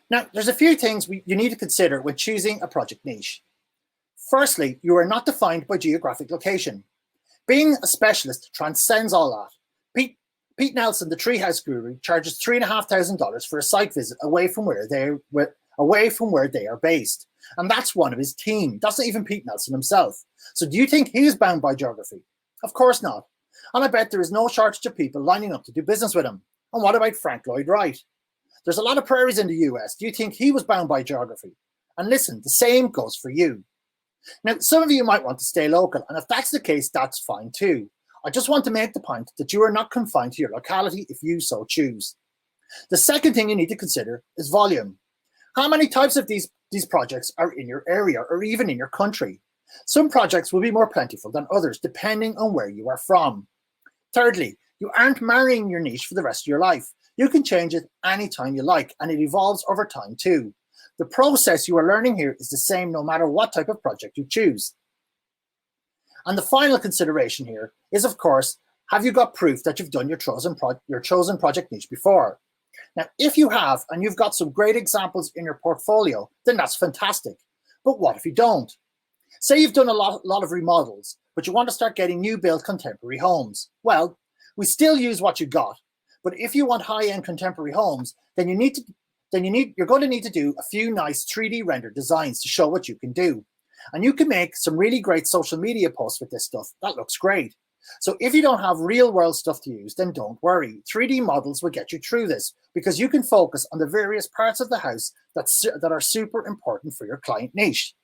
Now, there's a few things you need to consider when choosing a project niche. Firstly, you are not defined by geographic location. Being a specialist transcends all that. Pete Nelson, the treehouse guru, charges $3,500 for a site visit away from where they are based. And that's one of his team. That's not even Pete Nelson himself. So do you think he is bound by geography? Of course not. And I bet there is no shortage of people lining up to do business with him. And what about Frank Lloyd Wright? There's a lot of prairies in the US. Do you think he was bound by geography? And listen, the same goes for you. Now, some of you might want to stay local, and if that's the case, that's fine too. I just want to make the point that you are not confined to your locality if you so choose. The second thing you need to consider is volume. How many types of these projects are in your area or even in your country? Some projects will be more plentiful than others depending on where you are from. Thirdly, you aren't marrying your niche for the rest of your life. You can change it anytime you like, and it evolves over time too. The process you are learning here is the same no matter what type of project you choose. And the final consideration here is, of course, have you got proof that you've done your chosen project niche before? Now, if you have, and you've got some great examples in your portfolio, then that's fantastic. But what if you don't? Say you've done a lot of remodels, but you want to start getting new build contemporary homes. Well, we still use what you got, but if you want high-end contemporary homes, then you're going to need to do a few nice 3D rendered designs to show what you can do. And you can make some really great social media posts with this stuff. That looks great. So if you don't have real world stuff to use, then don't worry. 3D models will get you through this because you can focus on the various parts of the house that are super important for your client niche.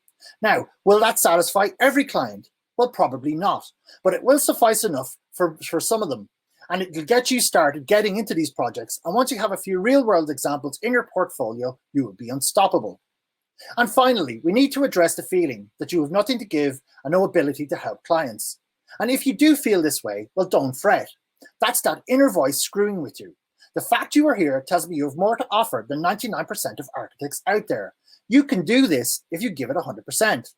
Now, will that satisfy every client? Well, probably not, but it will suffice enough for some of them. And it will get you started getting into these projects. And once you have a few real world examples in your portfolio, you will be unstoppable. And finally, we need to address the feeling that you have nothing to give and no ability to help clients. And if you do feel this way, well, don't fret. That's that inner voice screwing with you. The fact you are here tells me you have more to offer than 99% of architects out there. You can do this if you give it 100%.